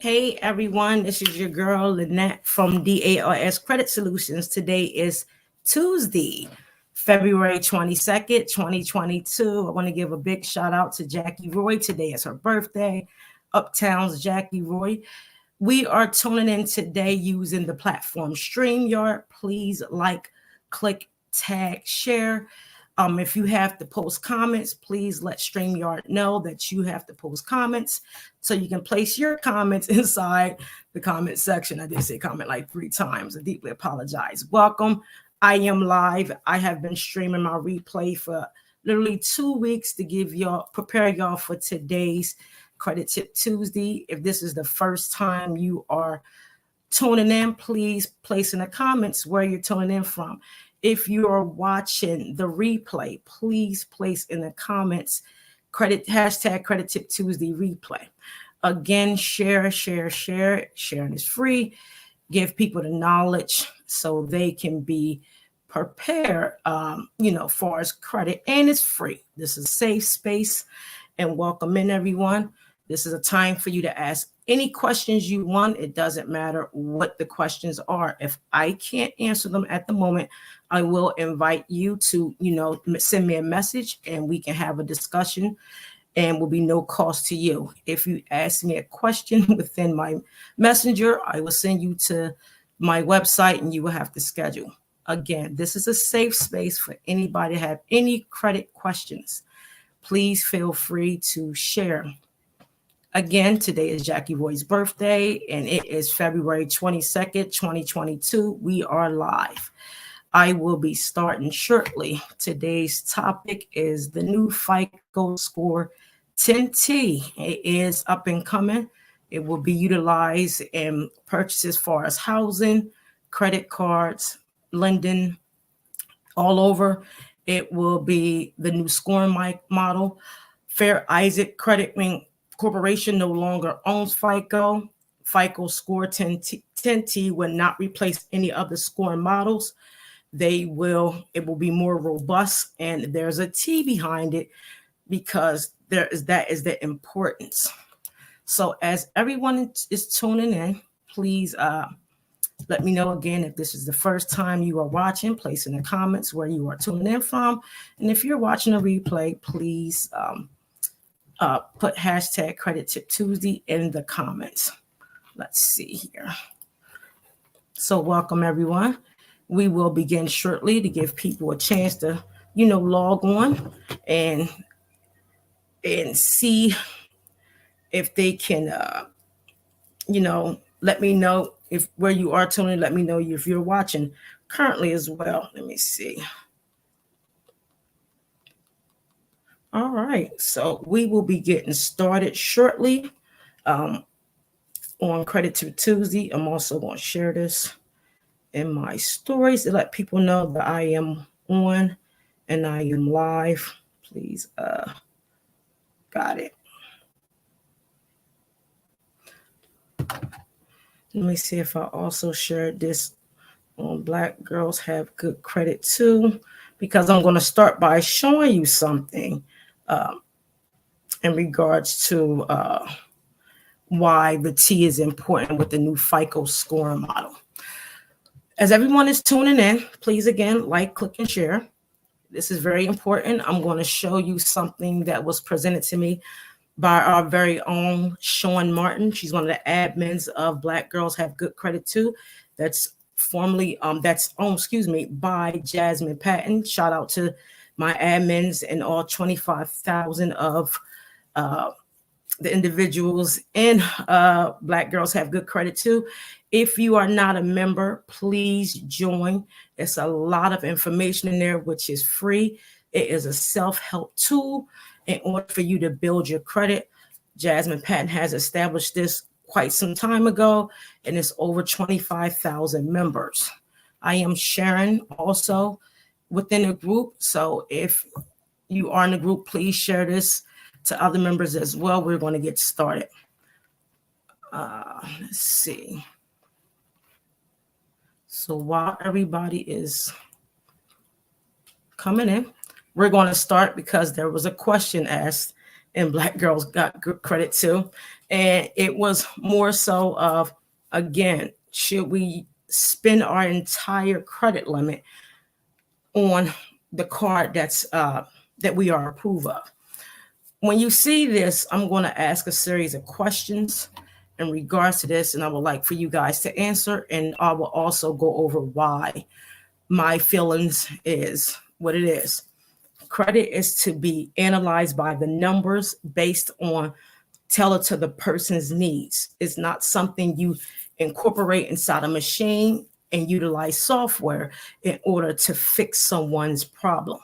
Hey everyone, this is your girl Lynette from DARS Credit Solutions. Today is Tuesday, February 22nd, 2022. I want to give a big shout out to Jackie Roy. Today is her birthday. Uptown's Jackie Roy. We are tuning in today using the platform StreamYard. Please like, click, tag, share. If you have to post comments, please let StreamYard know that you have to post comments so you can place your comments inside the comment section. I did say comment like 3 times. I deeply apologize. Welcome. I am live. I have been streaming my replay for literally 2 weeks to prepare y'all for today's Credit Tip Tuesday. If this is the first time you are tuning in, please place in the comments where you're tuning in from. If you are watching the replay, please place in the comments hashtag Credit Tip Tuesday replay. Again, share. Sharing is free. Give people the knowledge so they can be prepared, far as credit, and it's free. This is a safe space, and welcome in everyone. This is a time for you to ask any questions you want. It doesn't matter what the questions are. If I can't answer them at the moment, I will invite you to, send me a message and we can have a discussion and will be no cost to you. If you ask me a question within my messenger, I will send you to my website and you will have to schedule. Again, this is a safe space for anybody to have any credit questions. Please feel free to share. Again, today is Jackie Roy's birthday, and it is February 22nd, 2022. We are live. I will be starting shortly. Today's topic is the new FICO Score 10T. It is up and coming. It will be utilized in purchases as far as housing, credit cards, lending, all over. It will be the new scoring model. Fair Isaac Credit Corporation no longer owns FICO. FICO Score 10T will not replace any of the scoring models. It will be more robust, and there's a T behind it because that is the importance. So as everyone is tuning in, please let me know again if this is the first time you are watching. Place in the comments where you are tuning in from, and if you're watching a replay, please put hashtag Credit Tip Tuesday in the comments. Let's see here. So welcome everyone. We will begin shortly to give people a chance to, log on and see if they can, let me know if where you are tuning. Let me know if you're watching currently as well. Let me see. All right, so we will be getting started shortly on Credit Tip Tuesday. I'm also going to share this in my stories to let people know that I am on and I am live. Please, got it. Let me see if I also shared this on Black Girls Have Good Credit Too, because I'm going to start by showing you something in regards to why the T is important with the new FICO scoring model. As everyone is tuning in, please again, like, click, and share. This is very important. I'm going to show you something that was presented to me by our very own Sean Martin. She's one of the admins of Black Girls Have Good Credit Too. That's formerly, by Jasmine Patton. Shout out to my admins and all 25,000 of the individuals in Black Girls Have Good Credit Too. If you are not a member, please join. It's a lot of information in there, which is free. It is a self-help tool in order for you to build your credit. Jasmine Patton has established this quite some time ago, and it's over 25,000 members. I am sharing also within the group. So if you are in the group, please share this to other members as well. We're going to get started. Let's see. So while everybody is coming in, we're going to start because there was a question asked and Black girls got good credit too. And it was more so of, again, should we spend our entire credit limit on the card that we are approved of? When you see this, I'm going to ask a series of questions in regards to this, and I would like for you guys to answer. And I will also go over why my feelings is what it is. Credit is to be analyzed by the numbers based on tailored to the person's needs. It's not something you incorporate inside a machine and utilize software in order to fix someone's problem.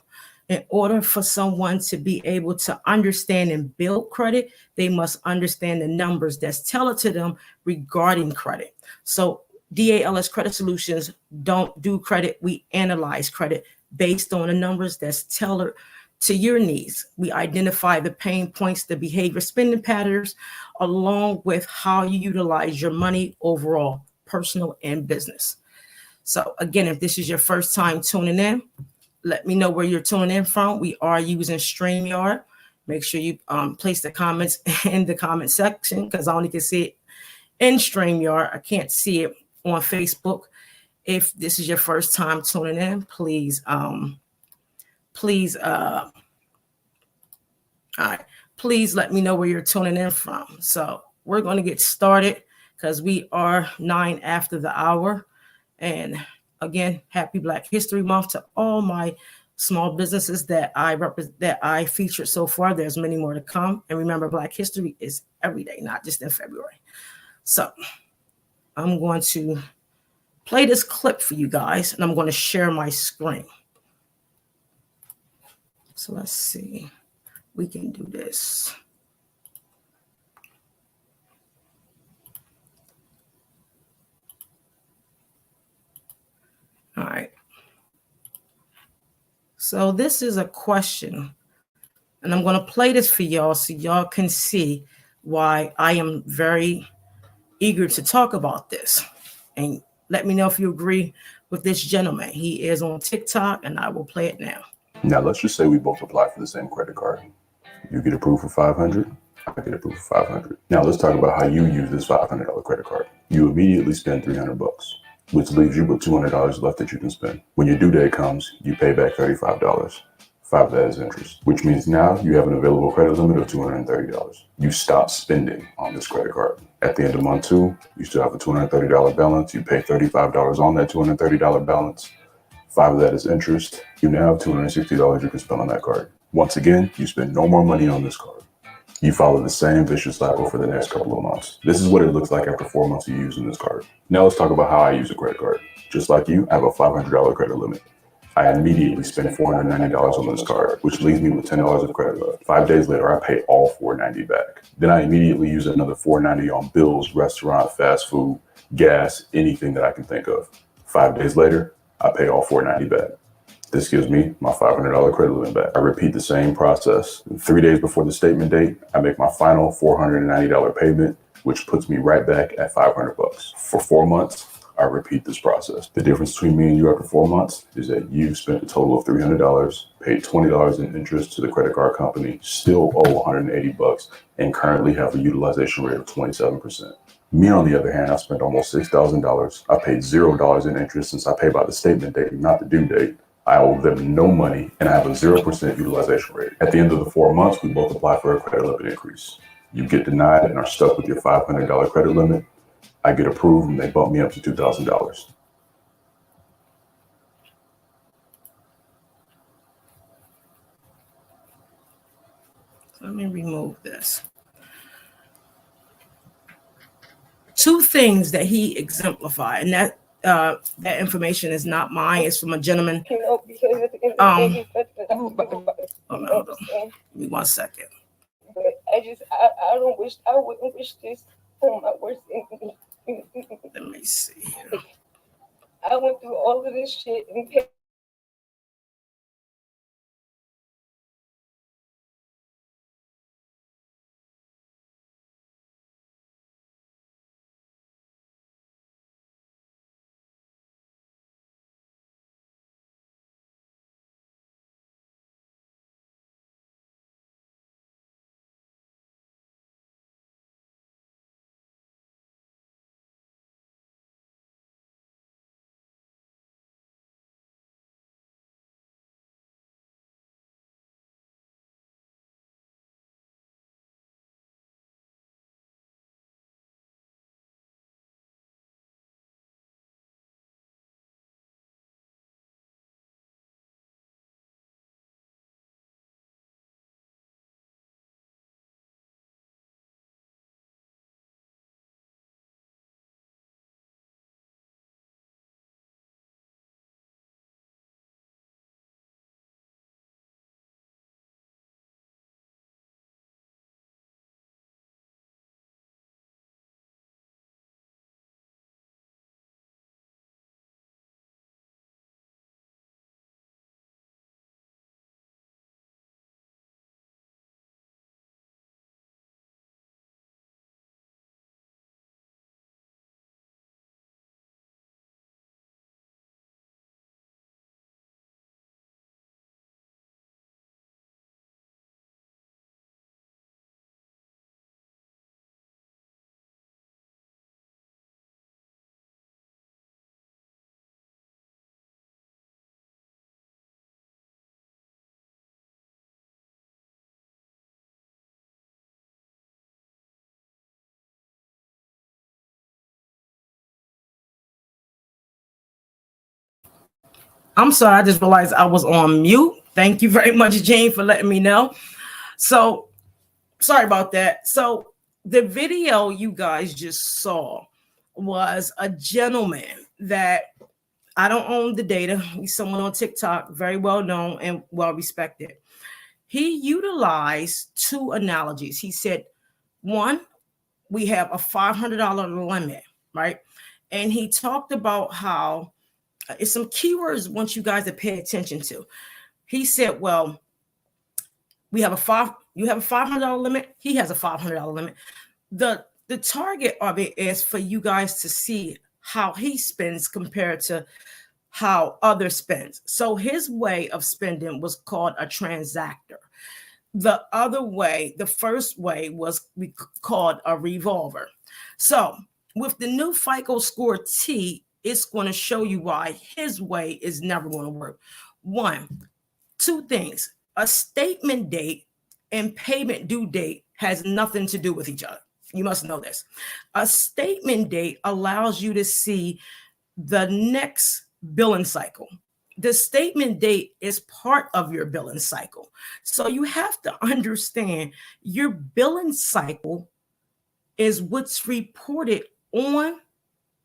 In order for someone to be able to understand and build credit, they must understand the numbers that's tailored to them regarding credit. So DALS Credit Solutions don't do credit. We analyze credit based on the numbers that's tailored to your needs. We identify the pain points, the behavior spending patterns, along with how you utilize your money overall, personal and business. So again, if this is your first time tuning in, let me know where you're tuning in from. We are using StreamYard. Make sure you place the comments in the comment section, because I only can see it in StreamYard. I can't see it on Facebook. If this is your first time tuning in, please, please let me know where you're tuning in from. So we're going to get started because we are 9 after the hour. And again, happy Black History Month to all my small businesses that I featured so far. There's many more to come. And remember, Black History is every day, not just in February. So I'm going to play this clip for you guys, and I'm going to share my screen. So let's see. We can do this. All right. So this is a question, and I'm going to play this for y'all so y'all can see why I am very eager to talk about this. And let me know if you agree with this gentleman. He is on TikTok, and I will play it now. Now, let's just say we both apply for the same credit card. You get approved for $500, I get approved for $500. Now, let's talk about how you use this $500 credit card. You immediately spend $300, which leaves you with $200 left that you can spend. When your due date comes, you pay back $35. 5 of that is interest, which means now you have an available credit limit of $230. You stop spending on this credit card. At the end of month 2, you still have a $230 balance. You pay $35 on that $230 balance. 5 of that is interest. You now have $260 you can spend on that card. Once again, you spend no more money on this card. You follow the same vicious cycle for the next couple of months. This is what it looks like after 4 months of using this card. Now let's talk about how I use a credit card. Just like you, I have a $500 credit limit. I immediately spend $490 on this card, which leaves me with $10 of credit left. 5 days later, I pay all $490 back. Then I immediately use another $490 on bills, restaurant, fast food, gas, anything that I can think of. 5 days later, I pay all $490 back. This gives me my $500 credit limit back. I repeat the same process. 3 days before the statement date, I make my final $490 payment, which puts me right back at $500. For 4 months, I repeat this process. The difference between me and you after 4 months is that you spent a total of $300, paid $20 in interest to the credit card company, still owe $180, and currently have a utilization rate of 27%. Me, on the other hand, I spent almost $6,000. I paid $0 in interest since I pay by the statement date, not the due date. I owe them no money, and I have a 0% utilization rate. At the end of the 4 months, we both apply for a credit limit increase. You get denied and are stuck with your $500 credit limit. I get approved, and they bump me up to $2,000. Let me remove this. 2 things that he exemplified, and that information is not mine. It's from a gentleman. Hold on. Give me 1 second. But I wouldn't wish this on my worst enemy. Let me see here. I went through all of this shit and paid I'm sorry, I just realized I was on mute. Thank you very much, Jane, for letting me know. So sorry about that. So the video you guys just saw was a gentleman that I don't own the data. He's someone on TikTok, very well known and well respected. He utilized two analogies. He said, one, we have a $500 limit, right? And he talked about how it's some keywords I want you guys to pay attention to. He said, well, you have a $500 limit. He has a $500 limit. The target of it is for you guys to see how he spends compared to how others spend. So his way of spending was called a transactor. The other way, the first way was called a revolver. So with the new FICO Score T, it's going to show you why his way is never going to work. One, two things. A statement date and payment due date has nothing to do with each other. You must know this. A statement date allows you to see the next billing cycle. The statement date is part of your billing cycle. So you have to understand your billing cycle is what's reported on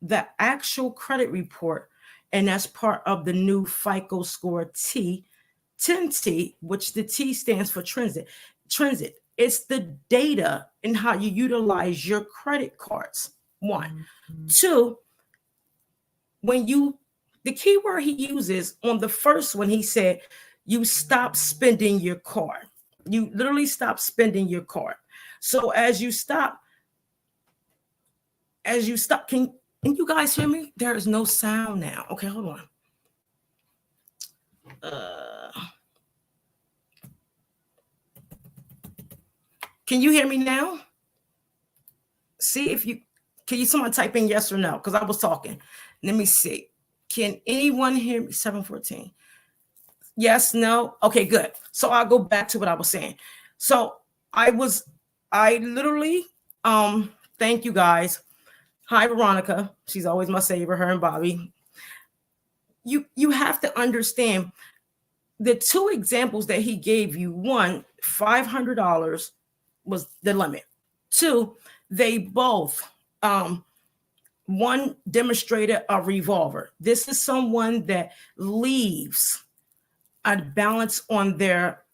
the actual credit report. And that's part of the new FICO Score T, 10T, which the T stands for transit. It's the data and how you utilize your credit cards. One. Two, the keyword he uses on the first one, he said, you stop spending your card. You literally stop spending your card. So as you stop, can you guys hear me? There is no sound now. Okay, hold on. Can you hear me now? See if someone type in yes or no? Because I was talking. Let me see. Can anyone hear me? 714. Yes, no. Okay, good. So I'll go back to what I was saying. So I literally, thank you guys. Hi, Veronica. She's always my savior, her and Bobby. You have to understand the two examples that he gave you. One, $500 was the limit. Two, they both, one demonstrated a revolver. This is someone that leaves a balance on their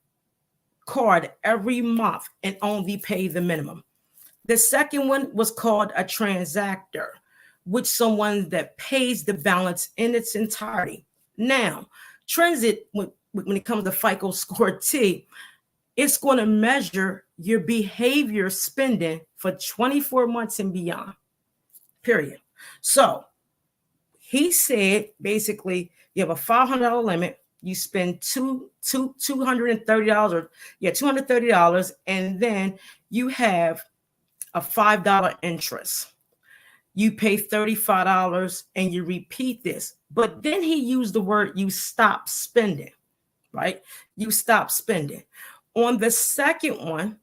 card every month and only pay the minimum. The second one was called a transactor, which someone that pays the balance in its entirety. Now, transit, when it comes to FICO Score T, it's going to measure your behavior spending for 24 months and beyond, period. So he said, basically, you have a $500 limit. You spend $230 $230, and then you have a $5 interest. You pay $35 and you repeat this. But then he used the word you stop spending, right? You stop spending. On the second one,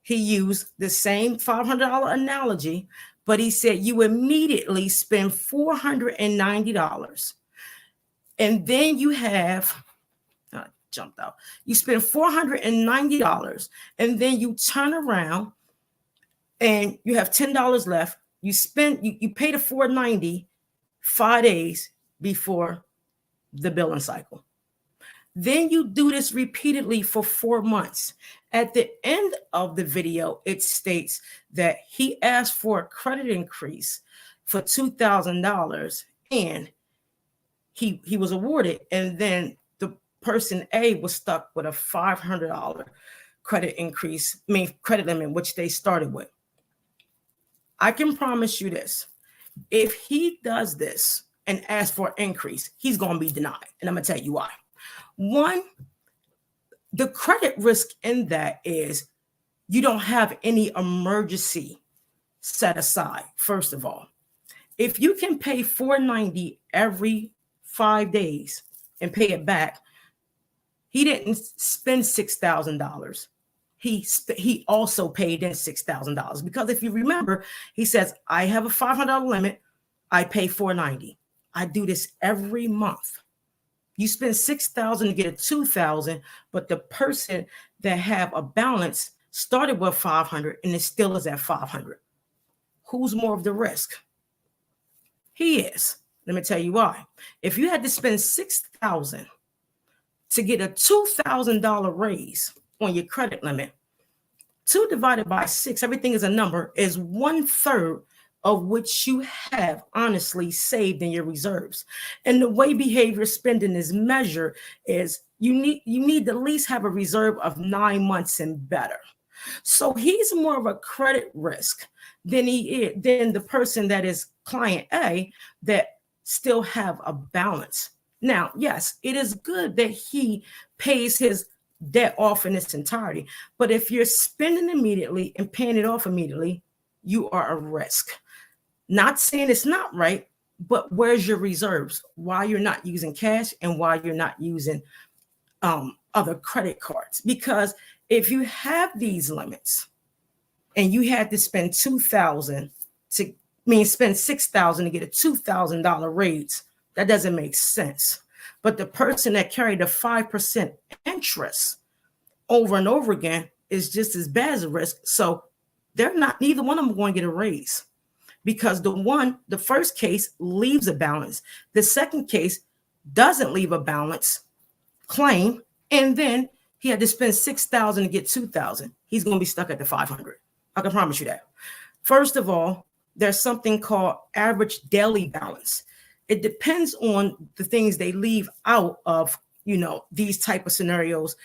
he used the same $500 analogy, but he said you immediately spend $490. And then you have, jumped out. You spend $490 and then you turn around and you have $10 left. You pay the $490 5 days before the billing cycle. Then you do this repeatedly for 4 months. At the end of the video, it states that he asked for a credit increase for $2,000 and he was awarded. And then the person A was stuck with a $500 credit limit, which they started with. I can promise you this. If he does this and asks for an increase, he's going to be denied. And I'm going to tell you why. One, the credit risk in that is you don't have any emergency set aside, first of all. If you can pay $490 every 5 days and pay it back, he didn't spend $6,000. He also paid in $6,000 because if you remember, he says, I have a $500 limit. I pay $490. I do this every month. You spend 6,000 to get a 2,000, but the person that have a balance started with 500 and it still is at 500. Who's more of the risk? He is. Let me tell you why. If you had to spend 6,000 to get a $2,000 raise on your credit limit, 2 divided by 6, everything is a number, is 1/3 of which you have honestly saved in your reserves. And the way behavior spending is measured is you need to at least have a reserve of 9 months and better. So he's more of a credit risk than the person that is client A that still have a balance. Now, yes, it is good that he pays his debt off in its entirety, but if you're spending immediately and paying it off immediately, you are a risk. Not saying it's not right, but where's your reserves? Why you're not using cash and why you're not using other credit cards? Because if you have these limits and you had to spend 2,000 to spend 6,000 to get a $2,000 raise, that doesn't make sense. But the person that carried a 5% interest over and over again is just as bad as a risk. So neither one of them going to get a raise, because the first case leaves a balance. The second case doesn't leave a balance claim. And then he had to spend 6,000 to get 2,000. He's going to be stuck at the 500. I can promise you that. First of all, there's something called average daily balance. It depends on the things they leave out of, these type of scenarios.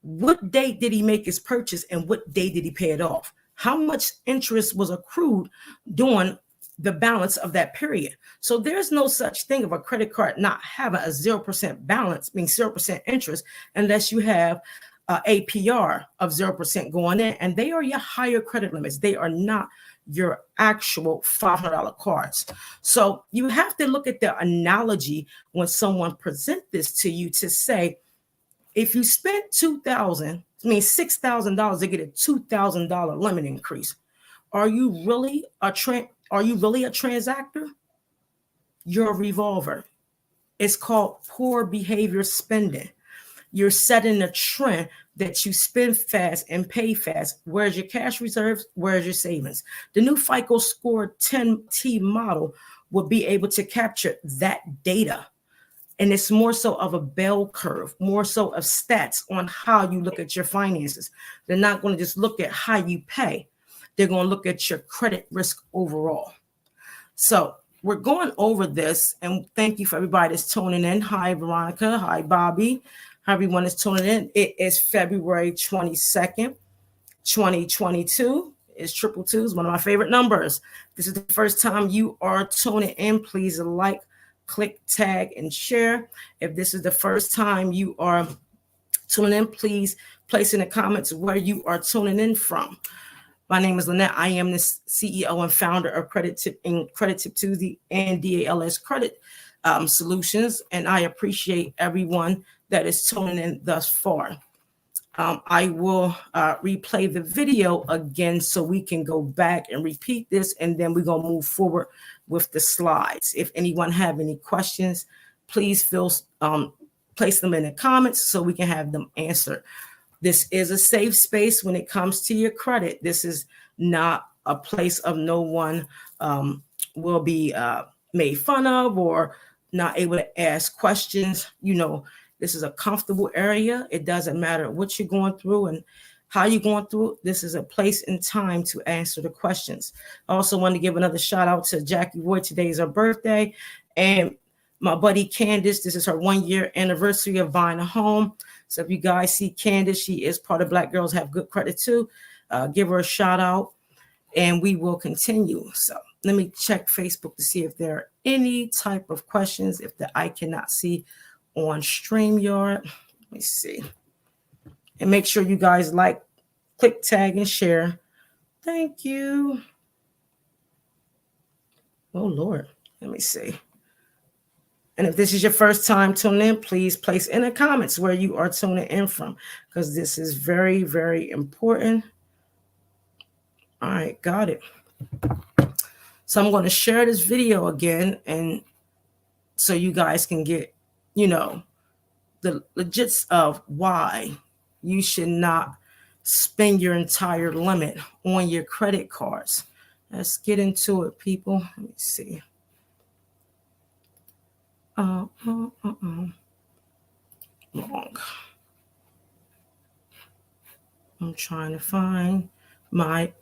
What date did he make his purchase and what day did he pay it off? How much interest was accrued during the balance of that period? So there's no such thing of a credit card not having a 0% balance, meaning 0% interest, unless you have APR of 0% going in, and they are your higher credit limits. They are not your actual $500 cards. So you have to look at the analogy when someone presents this to you to say, if you spent $6,000 to get a $2,000 limit increase, are you really a transactor? You're a revolver. It's called poor behavior spending. You're setting a trend that you spend fast and pay fast. Where's your cash reserves? Where's your savings? The new FICO Score 10T model will be able to capture that data. And it's more so of a bell curve, more so of stats on how you look at your finances. They're not going to just look at how you pay. They're going to look at your credit risk overall. So we're going over this, and thank you for everybody that's tuning in. Hi, Veronica. Hi, Bobby. How everyone is tuning in. It is February 22nd, 2022. It's 222. It's one of my favorite numbers. This is the first time you are tuning in. Please like, click, tag, and share. If this is the first time you are tuning in, please place in the comments where you are tuning in from. My name is Lynette. I am the CEO and founder of Credit Tip Tuesday and DALS Credit Solutions, and I appreciate everyone that is tuning in thus far. I will replay the video again so we can go back and repeat this, and then we're going to move forward with the slides. If anyone have any questions, please place them in the comments so we can have them answered. This is a safe space when it comes to your credit. This is not a place of no one will be made fun of or not able to ask questions. This is a comfortable area. It doesn't matter what you're going through and how you're going through it. This is a place and time to answer the questions. I also want to give another shout out to Jackie Roy. Today is her birthday. And my buddy Candace, this is her 1-year anniversary of buying a home. So if you guys see Candace, she is part of Black Girls Have Good Credit too. Give her a shout out and we will continue. So let me check Facebook to see if there are any type of questions if I cannot see on StreamYard. Let me see. And make sure you guys like, click, tag, and share. Thank you. Oh, Lord. Let me see. And if this is your first time tuning in, please place in the comments where you are tuning in from, because this is very, very important. All right, got it. So I'm going to share this video again, and so you guys can get you know, the legits of why you should not spend your entire limit on your credit cards. Let's get into it, people. Let me see. Wrong. I'm trying to find my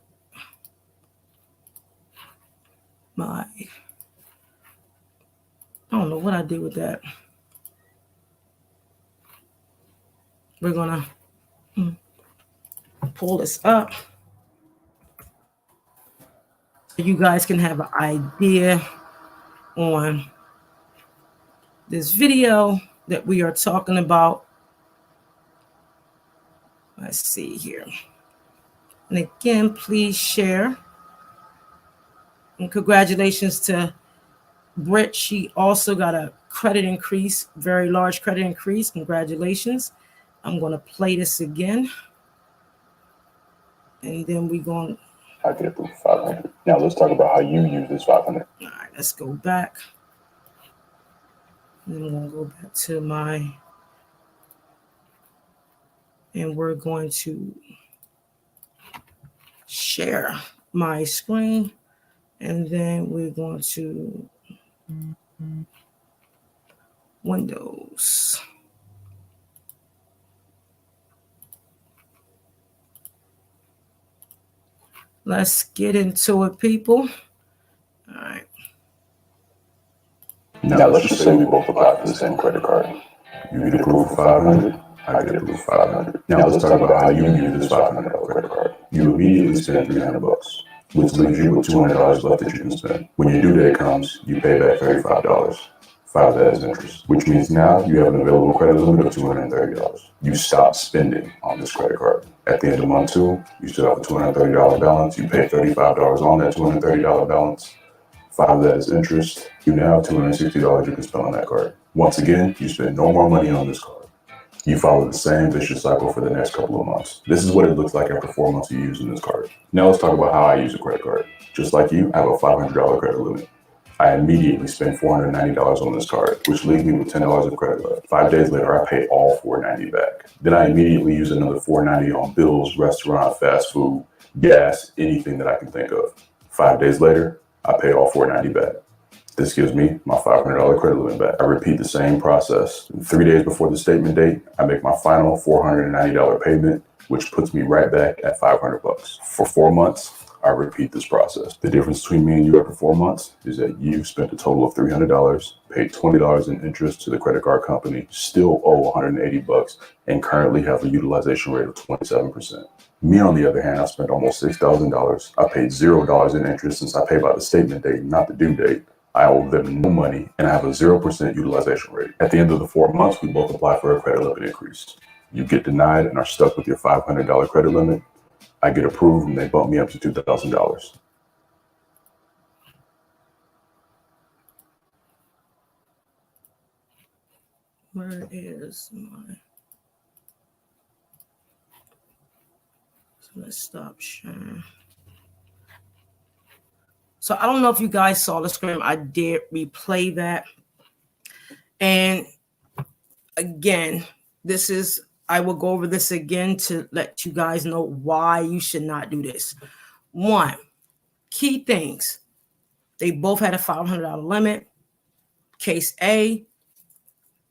I don't know what I did with that. We're gonna pull this up so you guys can have an idea on this video that we are talking about. Let's see here. And again, please share. And congratulations to Britt. She also got a credit increase, very large credit increase. Congratulations. I'm going to play this again. And then we're going. I get approved for 500. Now let's talk about how you use this 500. All right, let's go back. And I'm going to go back to my. And we're going to share my screen. And then we're going to Windows. Let's get into it, people. All right. Now let's just say we both apply for the same credit card. You get approved for 500. I get approved for 500. Now let's talk about how you use this $500 credit card. You immediately spend 300 bucks, which leaves you with $200 left that you can spend. When your due date comes, you pay back $35. 5 of that is interest, which means now you have an available credit limit of $230. You stop spending on this credit card. At the end of month 2, you still have a $230 balance. You pay $35 on that $230 balance. 5 of that is interest. You now have $260 you can spend on that card. Once again, you spend no more money on this card. You follow the same vicious cycle for the next couple of months. This is what it looks like after 4 months of using this card. Now let's talk about how I use a credit card. Just like you, I have a $500 credit limit. I immediately spend $490 on this card, which leaves me with $10 of credit left. 5 days later, I pay all $490 back. Then I immediately use another $490 on bills, restaurant, fast food, gas, anything that I can think of. 5 days later, I pay all $490 back. This gives me my $500 credit limit back. I repeat the same process. 3 days before the statement date, I make my final $490 payment, which puts me right back at 500 bucks. For 4 months, I repeat this process. The difference between me and you after 4 months is that you spent a total of $300, paid $20 in interest to the credit card company, still owe 180 bucks, and currently have a utilization rate of 27%. Me, on the other hand, I spent almost $6,000. I paid $0 in interest since I pay by the statement date, not the due date. I owe them no money, and I have a 0% utilization rate. At the end of the 4 months, we both apply for a credit limit increase. You get denied and are stuck with your $500 credit limit. I get approved, and they bump me up to $2,000. Where is my? So let's stop sharing. So I don't know if you guys saw the screen. I did replay that. And again, I will go over this again to let you guys know why you should not do this. 1, key things. They both had a $500 limit. Case A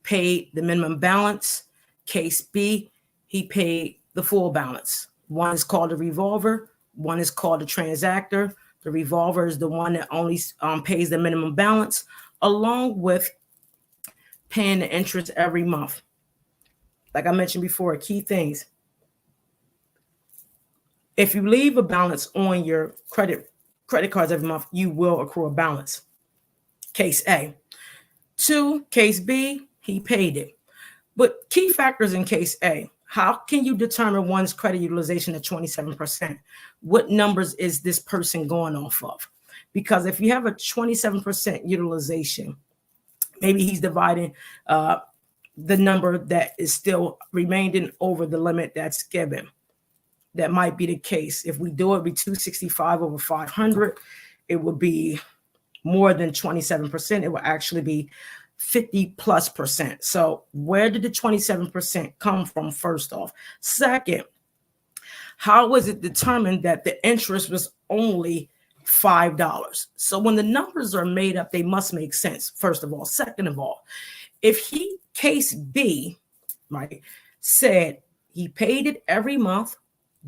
paid the minimum balance. Case B, he paid the full balance. One is called a revolver. One is called a transactor. The revolver is the one that only pays the minimum balance, along with paying the interest every month. Like I mentioned before, key things. If you leave a balance on your credit cards every month, you will accrue a balance. Case A. 2, case B, he paid it. But key factors in case A. How can you determine one's credit utilization at 27%? What numbers is this person going off of? Because if you have a 27% utilization, maybe he's dividing the number that is still remaining over the limit that's given. That might be the case. If we do it, be 265 over 500, it would be more than 27%. It will actually be 50+%. So where did the 27% come from, first off? Second, how was it determined that the interest was only $5? So when the numbers are made up, they must make sense, first of all. Second of all, if case B, right, said he paid it every month,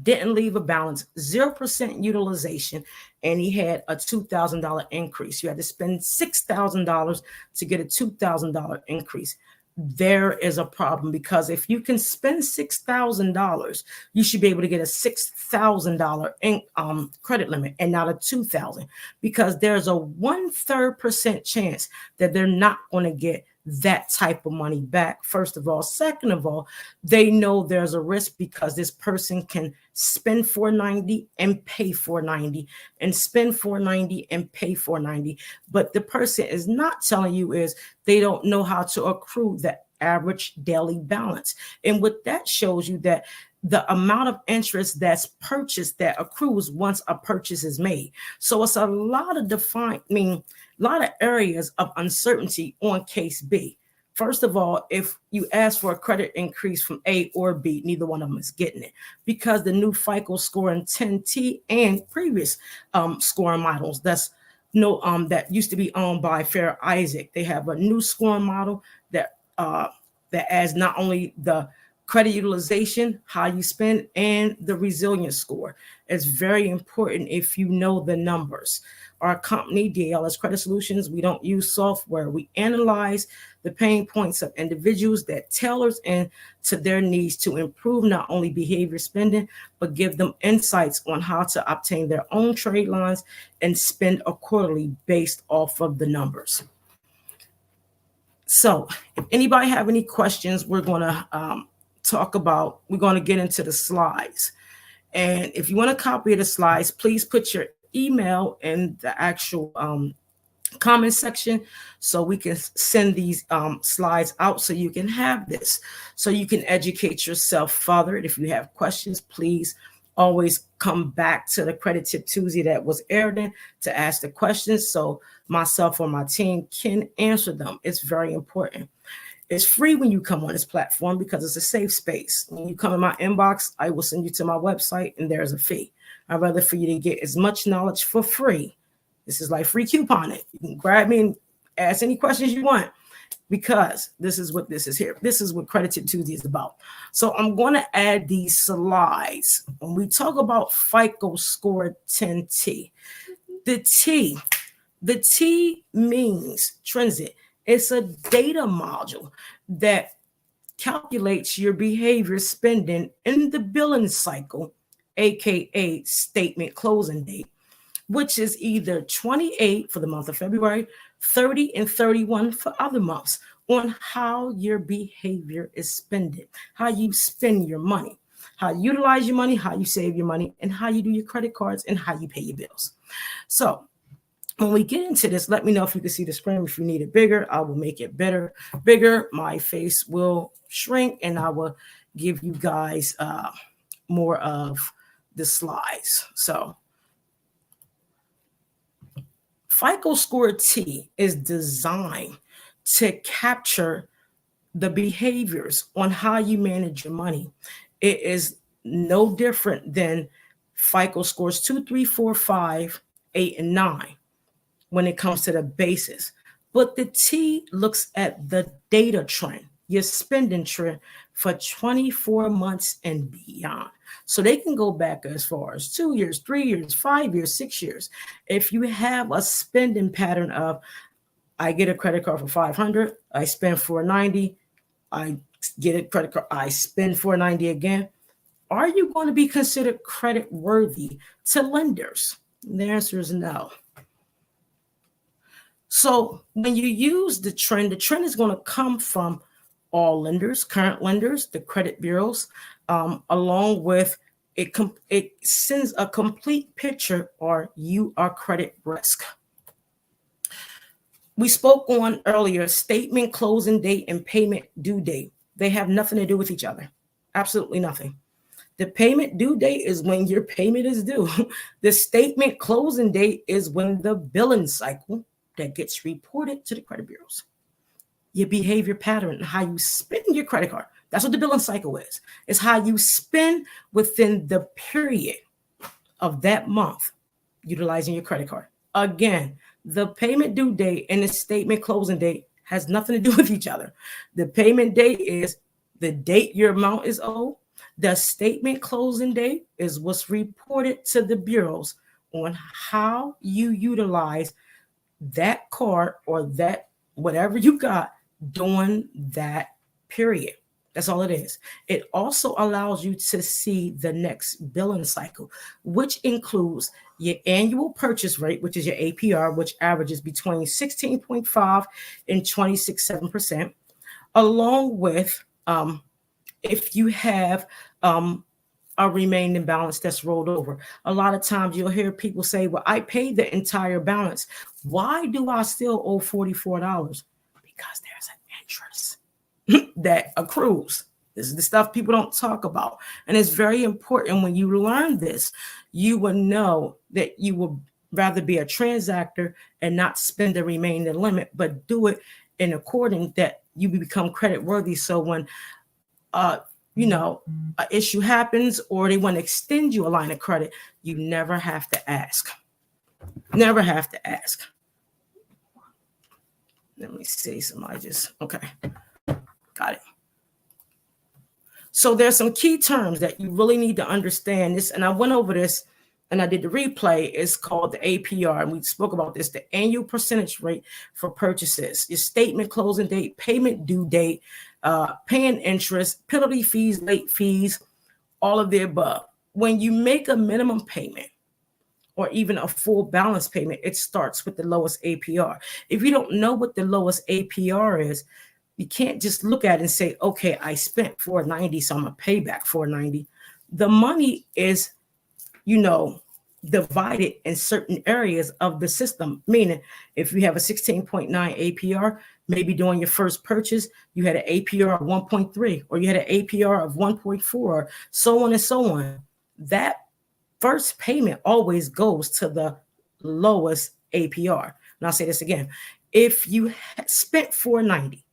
didn't leave a balance, 0% utilization, and he had a $2,000 increase. You had to spend $6,000 to get a $2,000 increase. There is a problem, because if you can spend $6,000, you should be able to get a $6,000 credit limit and not a $2,000, because there's a 1/3% chance that they're not going to get that type of money back, first of all. Second of all, they know there's a risk, because this person can spend $490 and pay $490 and spend $490 and pay $490. But the person is not telling you is they don't know how to accrue the average daily balance. And what that shows you, that the amount of interest that's purchased that accrues once a purchase is made. So it's a lot of a lot of areas of uncertainty on case B. First of all, if you ask for a credit increase from A or B, neither one of them is getting it, because the new FICO score in 10T and previous scoring models that used to be owned by Fair Isaac, they have a new scoring model that adds not only the credit utilization, how you spend, and the resilience score. It's very important if you know the numbers. Our company, DALS Credit Solutions, we don't use software. We analyze the pain points of individuals that tailors into their needs to improve not only behavior spending, but give them insights on how to obtain their own trade lines and spend accordingly based off of the numbers. So if anybody have any questions, we're going to get into the slides. And if you want a copy of the slides, please put your email in the actual comment section, so we can send these slides out, so you can have this, so you can educate yourself further. If you have questions, please always come back to the Credit Tip Tuesday that was aired in to ask the questions, so myself or my team can answer them. It's very important. It's free when you come on this platform, because it's a safe space. When you come in my inbox, I will send you to my website, and there's a fee. I'd rather for you to get as much knowledge for free. This is like free couponing. You can grab me and ask any questions you want, because this is what this is here. This is what Credit Tip Tuesday is about. So I'm going to add these slides. When we talk about FICO Score 10T, the T means transit. It's a data module that calculates your behavior spending in the billing cycle, aka statement closing date, which is either 28 for the month of February, 30 and 31 for other months, on how your behavior is spending, how you spend your money, how you utilize your money, how you save your money, and how you do your credit cards, and how you pay your bills. So when we get into this, let me know if you can see the screen. If you need it bigger, I will make it bigger. My face will shrink, and I will give you guys more of the slides. So FICO Score T is designed to capture the behaviors on how you manage your money. It is no different than FICO Scores 2, 3, 4, 5, 8, and 9 when it comes to the basis. But the T looks at the data trend, your spending trend for 24 months and beyond. So they can go back as far as 2 years, 3 years, 5 years, 6 years. If you have a spending pattern of, I get a credit card for $500, I spend $490, I get a credit card, I spend $490 again, are you going to be considered credit worthy to lenders? And the answer is no. So when you use the trend is going to come from all lenders, current lenders, the credit bureaus, along with it sends a complete picture, or you are credit risk. We spoke on earlier statement closing date and payment due date. They have nothing to do with each other. Absolutely nothing. The payment due date is when your payment is due. The statement closing date is when the billing cycle that gets reported to the credit bureaus. your behavior pattern, how you spend your credit card. That's what the billing cycle is. It's how you spend within the period of that month utilizing your credit card. Again, the payment due date and the statement closing date has nothing to do with each other. The payment date is the date your amount is owed. The statement closing date is what's reported to the bureaus on how you utilize that card or that whatever you got during that period. That's all it is. It also allows you to see the next billing cycle, which includes your annual purchase rate, which is your APR, which averages between 16.5 and 26.7%, along with if you have a remaining balance that's rolled over. A lot of times you'll hear people say, well, I paid the entire balance. Why do I still owe $44? Because there's an interest that accrues. This is the stuff people don't talk about. And it's very important when you learn this, you will know that you will rather be a transactor and not spend the remaining limit, but do it in accordance that you become credit worthy. So when an issue happens or they want to extend you a line of credit, you never have to ask. Never have to ask. Let me see. Okay. Got it. So there's some key terms that you really need to understand this. And I went over this and I did the replay. It's called the APR. And we spoke about this, the annual percentage rate for purchases, your statement closing date, payment due date, paying interest, penalty fees, late fees, all of the above. When you make a minimum payment or even a full balance payment, it starts with the lowest APR. If you don't know what the lowest APR is, you can't just look at it and say, okay, I spent $490, so I'm gonna pay back $490. The money is, divided in certain areas of the system. Meaning, if you have a 16.9 APR, maybe during your first purchase, you had an APR of 1.3, or you had an APR of 1.4, so on and so on. That first payment always goes to the lowest APR. And I'll say this again. If you spent $490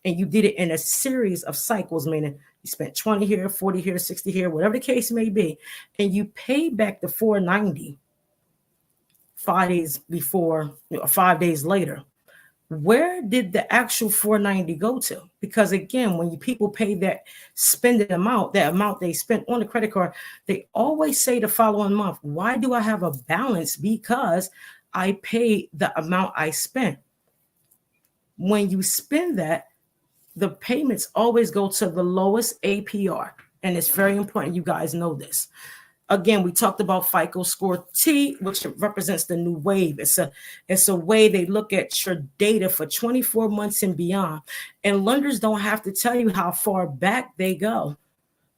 and you did it in a series of cycles, meaning you spent 20 here, 40 here, 60 here, whatever the case may be, and you pay back the $490 5 days before, 5 days later, where did the actual $490 go to? Because again, when people pay that spending amount, that amount they spent on the credit card, they always say the following month, why do I have a balance? Because I paid the amount I spent. When you spend that, the payments always go to the lowest APR. And it's very important you guys know this. Again, we talked about FICO Score T, which represents the new wave. It's a way they look at your data for 24 months and beyond. And lenders don't have to tell you how far back they go.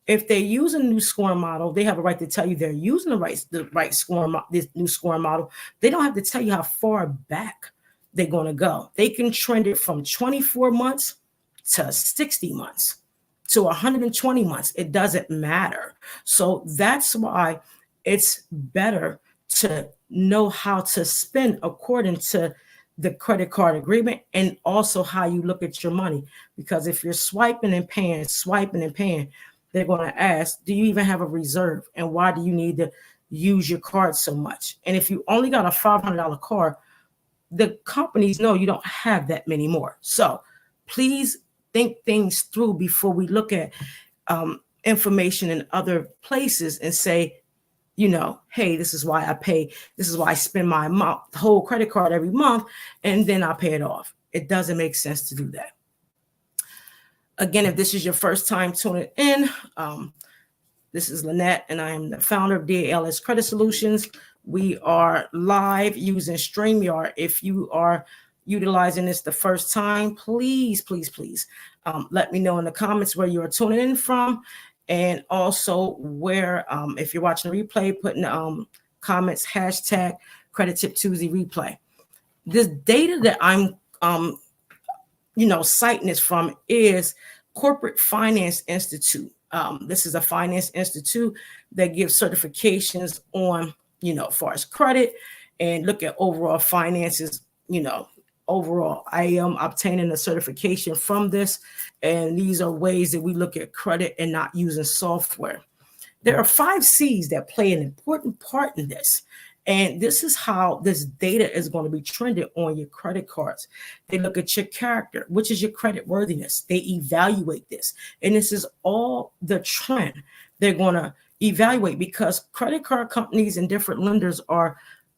If they use a new scoring model, they have a right to tell you they're using the right scoring, this new scoring model. They don't have to tell you how far back they're going to go. They can trend it from 24 months to 60 months to 120 months. It doesn't matter. So that's why it's better to know how to spend according to the credit card agreement and also how you look at your money. Because if you're swiping and paying, they're going to ask, do you even have a reserve? And why do you need to use your card so much? And if you only got a $500 card, the companies know you don't have that many more. So please think things through before we look at information in other places and say, hey, this is why I pay. This is why I spend my whole credit card every month, and then I pay it off. It doesn't make sense to do that. Again, if this is your first time tuning in, this is Lynette, and I am the founder of DALS Credit Solutions. We are live using StreamYard. If you are utilizing this the first time, please let me know in the comments where you are tuning in from, and also where if you're watching the replay, put in the comments hashtag Credit Tip Tuesday replay. This data that I'm citing this from is Corporate Finance Institute. This is a finance institute that gives certifications on as far as credit and look at overall finances overall. I am obtaining a certification from this, and these are ways that we look at credit and not using software. There are 5 C's that play an important part in this. And this is how this data is going to be trended on your credit cards. They look at your character, which is your credit worthiness. They evaluate this. And this is all the trend they're going to evaluate, because credit card companies and different lenders are,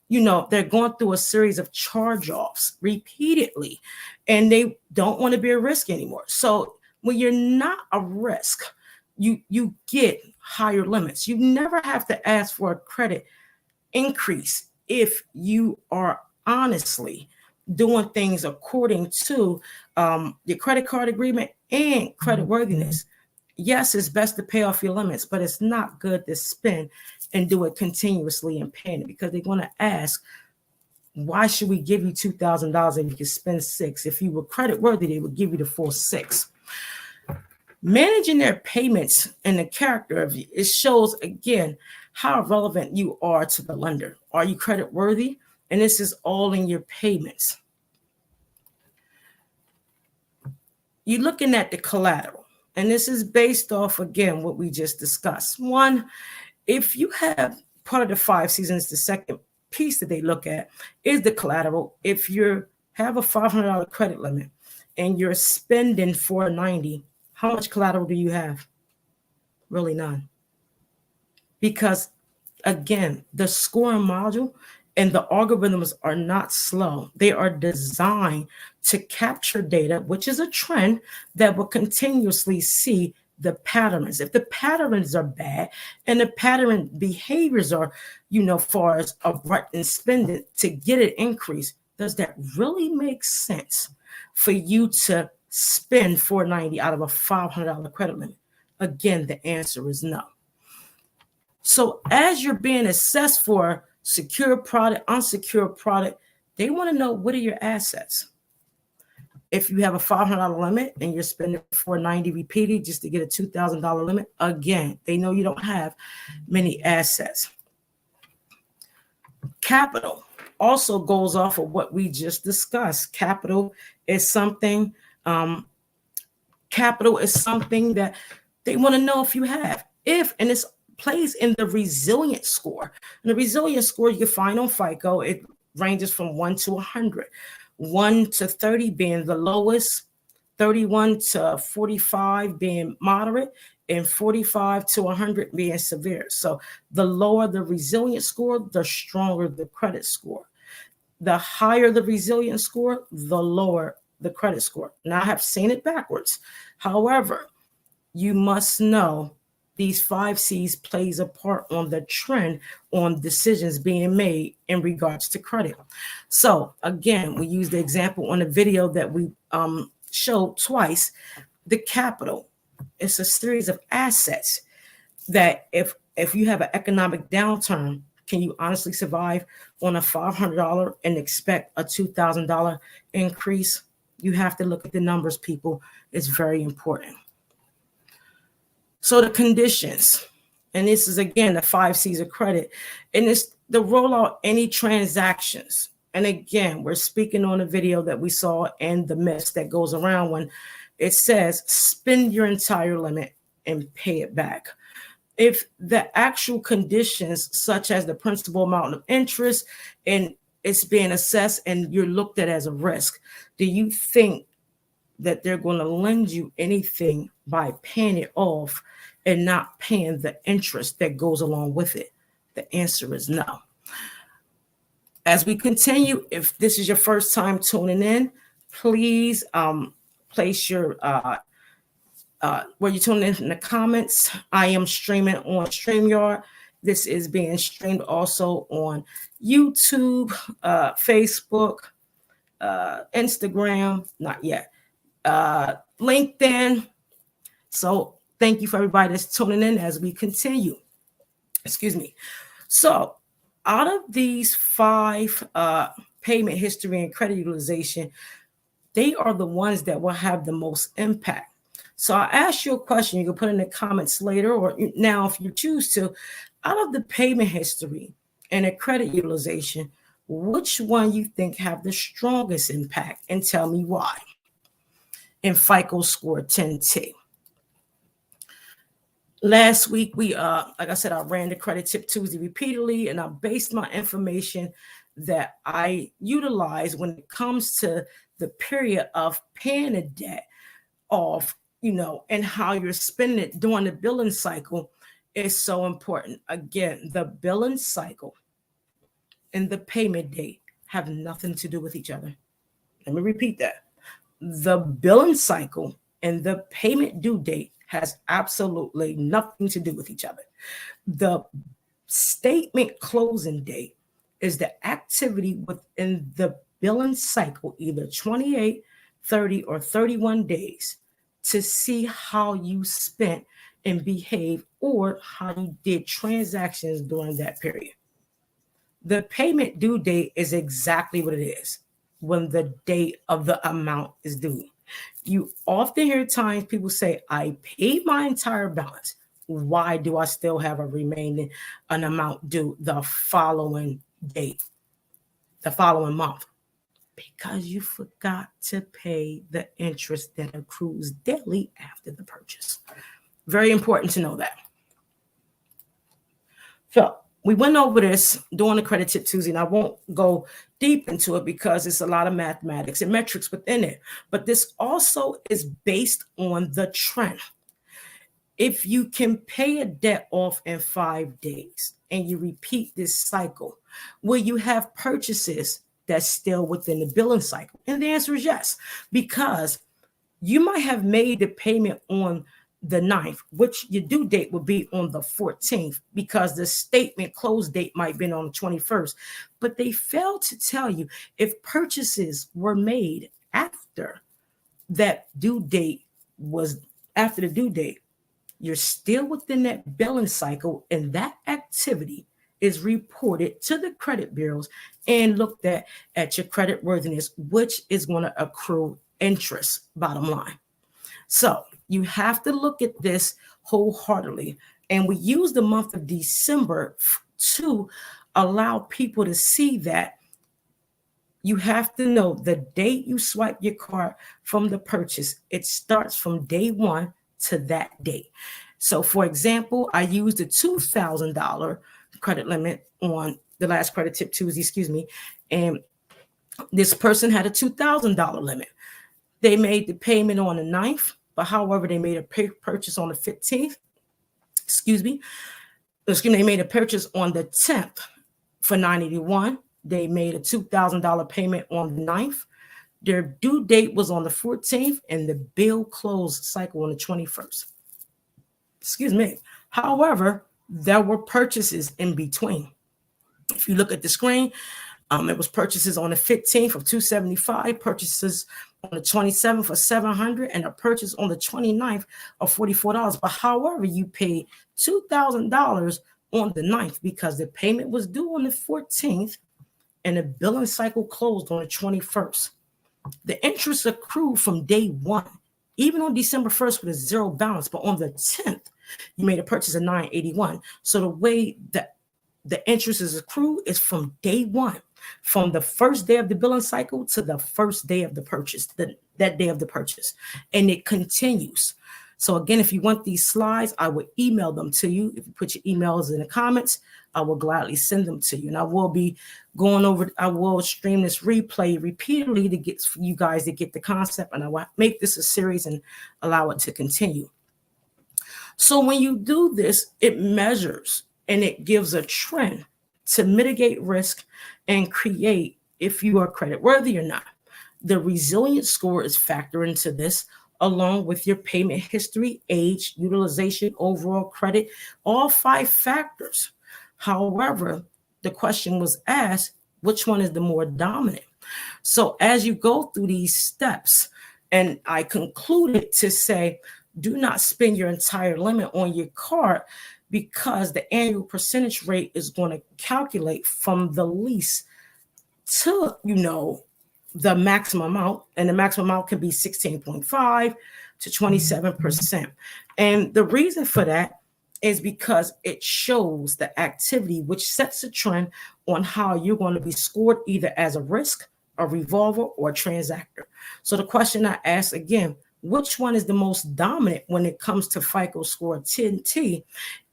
they're going through a series of charge-offs repeatedly, and they don't want to be a risk anymore. So when you're not a risk, you get higher limits. You never have to ask for a credit increase if you are honestly doing things according to your credit card agreement and credit worthiness. Yes, it's best to pay off your limits, but it's not good to spend and do it continuously and paying it, because they're going to ask, why should we give you $2,000 if you can spend $6,000? If you were credit worthy, they would give you the full $6,000. Managing their payments and the character of you, it shows again how relevant you are to the lender. Are you credit worthy? And this is all in your payments. You're looking at the collateral, and this is based off, again, what we just discussed. One, if you have part of the 5 seasons, the second piece that they look at is the collateral. If you have a $500 credit limit and you're spending $490, how much collateral do you have? Really none. Because again, the scoring module and the algorithms are not slow. They are designed to capture data, which is a trend that will continuously see the patterns. If the patterns are bad and the pattern behaviors are, far as abrupt and spending to get an increase, does that really make sense for you to spend $490 out of a $500 credit limit? Again, the answer is no. So as you're being assessed for secure product, unsecured product, they want to know, what are your assets? If you have a $500 limit and you're spending $490 repeated just to get a $2,000 limit, again, they know you don't have many assets. Capital also goes off of what we just discussed. Capital is something that they want to know if you have. And it's plays in the resilience score. And the resilience score you can find on FICO, it ranges from 1 to 100. 1 to 30 being the lowest, 31 to 45 being moderate, and 45 to 100 being severe. So the lower the resilience score, the stronger the credit score. The higher the resilience score, the lower the credit score. Now, I have seen it backwards. However, you must know these 5 C's plays a part on the trend on decisions being made in regards to credit. So again, we use the example on the video that we showed twice. The capital, it's a series of assets that if you have an economic downturn, can you honestly survive on a $500 and expect a $2,000 increase? You have to look at the numbers, people. It's very important. So the conditions, and this is again the 5 C's of credit, and it's the rollout any transactions. And again, we're speaking on a video that we saw and the myths that goes around when it says spend your entire limit and pay it back. If the actual conditions, such as the principal amount of interest, and it's being assessed and you're looked at as a risk, do you think that they're going to lend you anything by paying it off and not paying the interest that goes along with it? The answer is no. As we continue, if this is your first time tuning in, please place your where you're tuning in the comments. I am streaming on StreamYard. This is being streamed also on YouTube, Facebook, Instagram, not yet, LinkedIn. So thank you for everybody that's tuning in as we continue. Excuse me. So out of these 5 payment history and credit utilization, they are the ones that will have the most impact. So I asked you a question. You can put in the comments later or now if you choose to. Out of the payment history and the credit utilization, which one you think have the strongest impact, and tell me why. In FICO Score 10T. Last week, like I said, I ran the Credit Tip Tuesday repeatedly, and I based my information that I utilize when it comes to the period of paying a debt off, and how you're spending it during the billing cycle is so important. Again, the billing cycle and the payment date have nothing to do with each other. Let me repeat that. The billing cycle and the payment due date has absolutely nothing to do with each other. The statement closing date is the activity within the billing cycle, either 28, 30, or 31 days, to see how you spent and behave or how you did transactions during that period. The payment due date is exactly what it is, when the date of the amount is due. You often hear times people say, I paid my entire balance. Why do I still have an amount due the following date, the following month? Because you forgot to pay the interest that accrues daily after the purchase. Very important to know that. So we went over this during the Credit Tip Tuesday, and I won't go deep into it because it's a lot of mathematics and metrics within it. But this also is based on the trend. If you can pay a debt off in 5 days and you repeat this cycle, will you have purchases that's still within the billing cycle? And the answer is yes, because you might have made the payment on the 9th, which your due date would be on the 14th, because the statement close date might be on the 21st. But they failed to tell you if purchases were made after that due date was after the due date, you're still within that billing cycle, and that activity is reported to the credit bureaus and looked at your credit worthiness, which is going to accrue interest, bottom line. So you have to look at this wholeheartedly. And we use the month of December to allow people to see that you have to know the date you swipe your card from the purchase. It starts from day one to that date. So for example, I used a $2,000 credit limit on the last Credit Tip Tuesday, and this person had a $2,000 limit. They made the payment on the 9th, but however, they made a purchase on the 15th. They made a purchase on the 10th for $981. They made a $2,000 payment on the 9th. Their due date was on the 14th, and the bill closed cycle on the 21st. However, there were purchases in between. If you look at the screen, it was purchases on the 15th of $275, purchases on the 27th for $700, and a purchase on the 29th of $44. But however, you paid $2,000 on the 9th because the payment was due on the 14th and the billing cycle closed on the 21st. The interest accrued from day one, even on December 1st with a zero balance, but on the 10th, you made a purchase of $981. So the way that the interest is accrued is from day one, from the first day of the billing cycle to the first day of the purchase, that day of the purchase, and it continues. So again, if you want these slides, I will email them to you. If you put your emails in the comments, I will gladly send them to you. And I will be I will stream this replay repeatedly to get you guys to get the concept, and I will make this a series and allow it to continue. So when you do this, it measures and it gives a trend to mitigate risk and create if you are credit worthy or not. The resilience score is factored into this, along with your payment history, age, utilization, overall credit, all 5 factors. However, the question was asked, which one is the more dominant? So as you go through these steps, and I concluded to say, do not spend your entire limit on your card, because the annual percentage rate is going to calculate from the least to, the maximum amount, and the maximum amount can be 16.5 to 27%. And the reason for that is because it shows the activity, which sets a trend on how you're going to be scored either as a risk, a revolver, or a transactor. So the question I ask again, which one is the most dominant when it comes to FICO score 10T?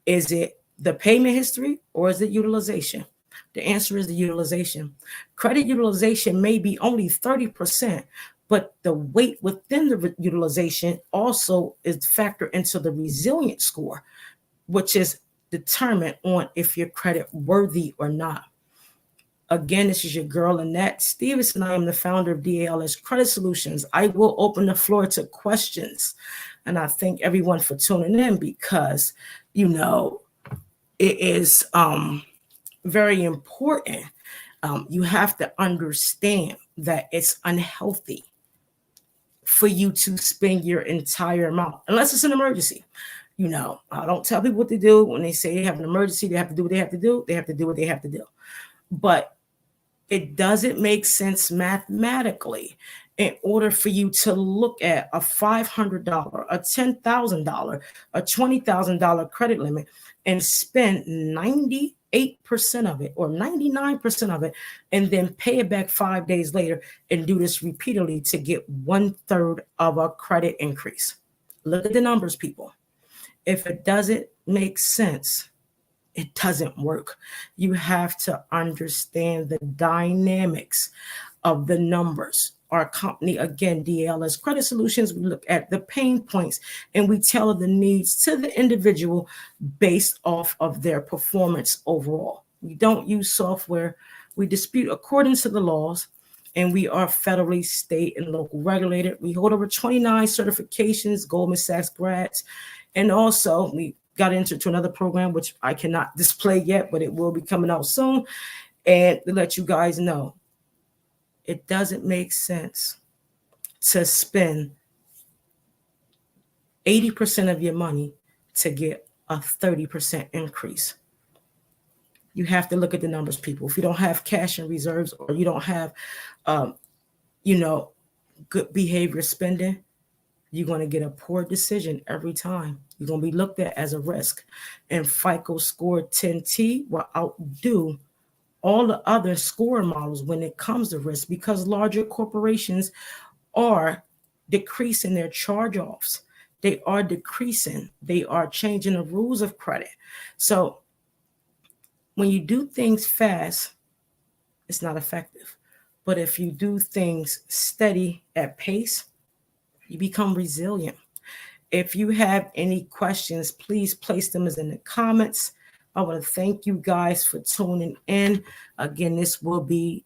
Is it the payment history or is it utilization? The answer is the utilization. Credit utilization may be only 30%, but the weight within the utilization also is factored into the resilient score, which is determined on if you're credit worthy or not. Again, this is your girl, Annette Stevenson. I am the founder of DALS Credit Solutions. I will open the floor to questions. And I thank everyone for tuning in because, you know, it is very important. You have to understand that it's unhealthy for you to spend your entire amount, unless it's an emergency. You know, I don't tell people what to do when they say they have an emergency. They have to do what they have to do. They have to do what they have to do. But it doesn't make sense mathematically in order for you to look at a $500, a $10,000, a $20,000 credit limit and spend 98% of it or 99% of it and then pay it back 5 days later and do this repeatedly to get 1/3 of a credit increase. Look at the numbers, people. If it doesn't make sense, it doesn't work. You have to understand the dynamics of the numbers. Our company, again, DALS Credit Solutions, we look at the pain points and we tailor the needs to the individual based off of their performance overall. We don't use software. We dispute according to the laws, and we are federally, state, and local regulated. We hold over 29 certifications, Goldman Sachs grads, and also we got into another program, which I cannot display yet, but it will be coming out soon. And to let you guys know, it doesn't make sense to spend 80% of your money to get a 30% increase. You have to look at the numbers, people. If you don't have cash and reserves or you don't have, good behavior spending, you're going to get a poor decision every time. You're going to be looked at as a risk. And FICO Score 10T will outdo all the other score models when it comes to risk because larger corporations are decreasing their charge-offs. They are decreasing. They are changing the rules of credit. So when you do things fast, it's not effective. But if you do things steady at pace, you become resilient. If you have any questions, please place them in the comments. I want to thank you guys for tuning in. Again, this will be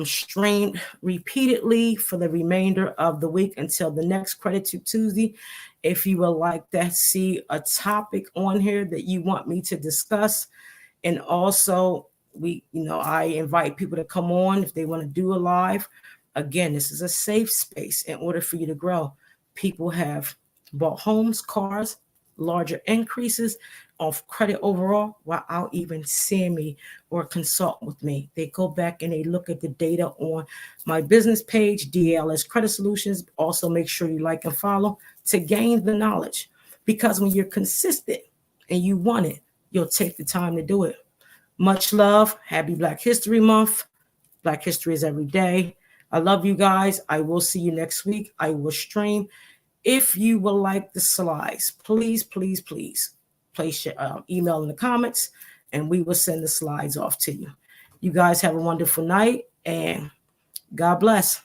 streamed repeatedly for the remainder of the week until the next Credit Tube Tuesday. If you would like to see a topic on here that you want me to discuss, and also I invite people to come on if they want to do a live. Again, this is a safe space in order for you to grow. People have bought homes, cars, larger increases of credit overall without even seeing me or consult with me. They go back and they look at the data on my business page, DALS Credit Solutions. Also make sure you like and follow to gain the knowledge, because when you're consistent and you want it, you'll take the time to do it. Much love. Happy Black History Month. Black History is every day. I love you guys. I will see you next week. I will stream. If you would like the slides, please place your email in the comments and we will send the slides off to you. You guys have a wonderful night and God bless.